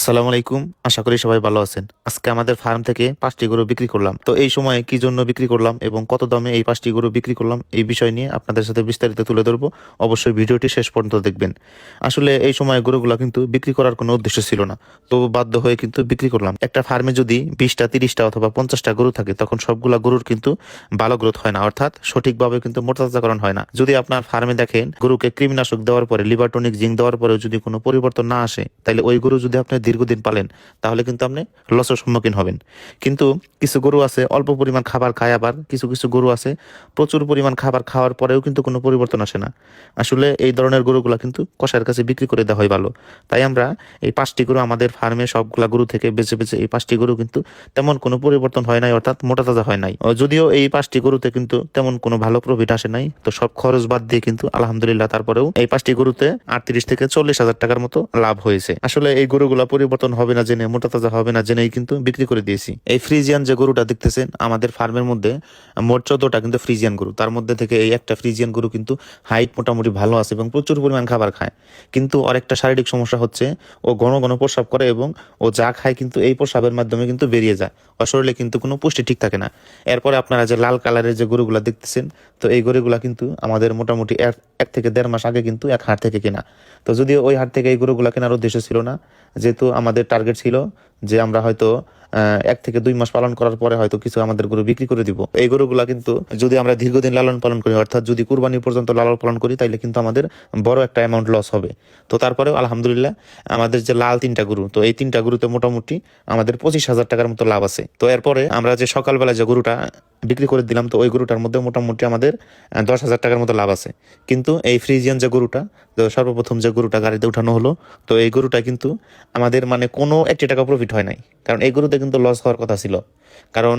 আসসালামু আলাইকুম। আশা করি সবাই ভালো আছেন। আজকে আমাদের ফার্ম থেকে 5টি গরু বিক্রি করলাম। তো এই সময়ে কি জন্য বিক্রি করলাম এবং কত দামে এই 5টি গরু বিক্রি করলাম এই বিষয় নিয়ে আপনাদের সাথে বিস্তারিত তুলে ধরবো। অবশ্যই ভিডিওটি শেষ পর্যন্ত দেখবেন। আসলে এই সময় গরুগুলা কিন্তু বিক্রি করার কোনো উদ্দেশ্য ছিল না, তো বাধ্য হয়ে কিন্তু বিক্রি করলাম। একটা ফার্মে যদি 20টা 30টা অথবা 50টা গরু থাকে তখন সবগুলা গরুর কিন্তু ভালো গ্রোথ হয় না, অর্থাৎ সঠিকভাবে কিন্তু মোটাতাজাকরণ হয় না। যদি আপনার ফার্মে দেখেন গরুকে কৃমিনাশক দেওয়ার পরে, লিভার টনিক, জিঙ্ক দেওয়ার পরেও যদি কোনো পরিবর্তন না আসে, তাহলে ওই গরু যদি আপনি দীর্ঘদিন পালেন তাহলে কিন্তু আপনি লসের সম্মুখীন হবেন। কিন্তু কিছু গরু আছে অল্প পরিমাণ খাবার খায়, আবার কিছু কিছু গরু আছে প্রচুর পরিমাণ খাবার খাওয়ার পরেও কিন্তু কোনো পরিবর্তন আসে না। আসলে এই ধরনের গরুগুলা কিন্তু কসাইয়ের কাছে বিক্রি করে দেওয়া হয় ভালো। তাই আমরা এই 5টি গরু আমাদের ফার্মে সবগুলা গরু থেকে বেছে বেছে এই 5টি গরু কিন্তু তেমন কোনো পরিবর্তন হয় নাই, অর্থাৎ মোটা তাজা হয় নাই। যদিও এই 5টি গরুতে কিন্তু তেমন কোনো ভালো প্রফিট আসে নাই, তো সব খরচ বাদ দিয়ে কিন্তু আলহামদুলিল্লাহ তারপরেও এই 5টি গরুতে 38 থেকে 40 হাজার টাকার মতো লাভ হয়েছে। আসলে এই গরুগুলা পরিবর্তন হবে না জেনে, মোটা তাজা হবে না জেনেই কিন্তু বিক্রি করে দিয়েছি। এই ফ্রিজিয়ান যে গরুটা দেখতেছেন আমাদের ফার্মের মধ্যে মোট 14টা কিন্তু ফ্রিজিয়ান গরু, তার মধ্যে থেকে এই একটা ফ্রিজিয়ান গরু কিন্তু হাইট মোটামুটি ভালো আছে এবং প্রচুর পরিমাণ খাবার খায়। কিন্তু ওর একটা শারীরিক সমস্যা হচ্ছে, ও ঘন ঘন প্রস্রাব করে এবং ও যা খায় কিন্তু এই প্রস্রাবের মাধ্যমে কিন্তু বেরিয়ে যায়। ওর শরীরে কিন্তু কোনো পুষ্টি ঠিক থাকে না। এরপরে আপনারা যে লাল কালারের যে গরুগুলা দেখতেছেন, তো এই গরুগুলা কিন্তু আমাদের মোটামুটি 1 থেকে 1.5 মাস আগে কিন্তু এক হাট থেকে কেনা। তো যদিও ওই হাট থেকে এই গরুগুলা কেনার উদ্দেশ্য ছিল না, যেহেতু আমাদের টার্গেট ছিল যে আমরা হয়তো 1 থেকে 2 মাস পালন করার পরে হয়তো কিছু আমাদের গরু বিক্রি করে দিব। এই গরুগুলা কিন্তু যদি আমরা দীর্ঘদিন লালন পালন করি, অর্থাৎ যদি কুরবানি পর্যন্ত লালন পালন করি, তাইলে কিন্তু আমাদের বড় একটা অ্যামাউন্ট লস হবে। তো তারপরেও আলহামদুলিল্লাহ আমাদের যে লাল 3টা গরু, তো এই 3টা গরুতে মোটামুটি আমাদের 25,000 টাকার মতো লাভ আছে। তো এরপরে আমরা যে সকালবেলা যে গরুটা বিক্রি করে দিলাম, তো ওই গরুটার মধ্যে মোটামুটি আমাদের 10,000 টাকার মতো লাভ আছে। কিন্তু এই ফ্রিজিয়ান যে গরুটা, তো সর্বপ্রথম যে গরুটা গাড়িতে উঠানো হলো, তো এই গরুটা কিন্তু আমাদের মানে কোনো 1 টাকা প্রফিট হয় নাই, কারণ এই গরুতে কিন্তু লস হওয়ার কথা ছিল। কারণ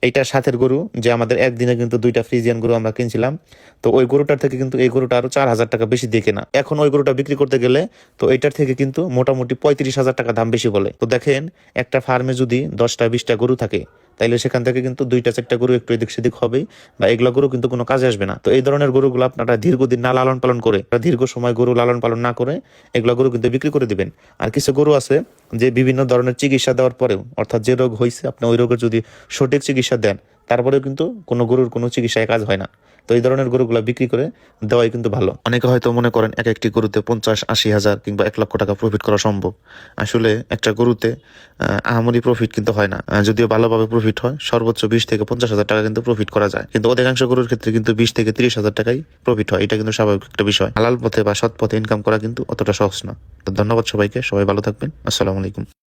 এইটার সাথের গরু যে আমাদের একদিনে কিন্তু 2টা ফ্রিজিয়ান গরু আমরা কিনছিলাম, তো ওই গরুটার থেকে কিন্তু এই গরুটা আরো 4,000 টাকা বেশি দিয়ে কেনা। এখন ওই গরুটা বিক্রি করতে গেলে তো এইটার থেকে কিন্তু মোটামুটি 35,000 টাকা দাম বেশি বলে। তো দেখেন একটা ফার্মে যদি 10টা 20টা গরু থাকে, তাইলে সেখান থেকে কিন্তু 2টা 4টা গরু একটু এদিক সেদিক হবেই, বা এগুলা গরু কিন্তু কোনো কাজে আসবে না। তো এই ধরনের গরুগুলো আপনারা দীর্ঘদিন না লালন পালন করে, দীর্ঘ সময় গরু লালন পালন না করে এগুলা গরু কিন্তু বিক্রি করে দিবেন। আর কিছু গরু আছে যে বিভিন্ন ধরনের চিকিৎসা দেওয়ার পরেও, অর্থাৎ যে রোগ হয়েছে আপনি ওই রোগের যদি সঠিক চিকিৎসা দেন, তারপরেও কিন্তু কোনো গরুর কোনো চিকিৎসায় কাজ হয় না। তো এই ধরনের গরুগুলা বিক্রি করে দেওয়াই কিন্তু ভালো। অনেকে হয়তো মনে করেন এক একটি গরুতে 50-80 হাজার কিংবা 1 লক্ষ টাকা প্রফিট করা সম্ভব। আসলে একটা গরুতে আহামরি প্রফিট কিন্তু হয় না। যদিও ভালোভাবে প্রফিট হয়, সর্বোচ্চ 20 থেকে 50 হাজার টাকা কিন্তু প্রফিট করা যায়, কিন্তু অধিকাংশ গরুর ক্ষেত্রে কিন্তু 20 থেকে 30 হাজার টাকাই প্রফিট হয়। এটা কিন্তু স্বাভাবিক একটা বিষয়। হালাল পথে বা সৎ পথে ইনকাম করা কিন্তু অতটা সহজ না। তো ধন্যবাদ সবাইকে, সবাই ভালো থাকবেন। আসসালামু আলাইকুম।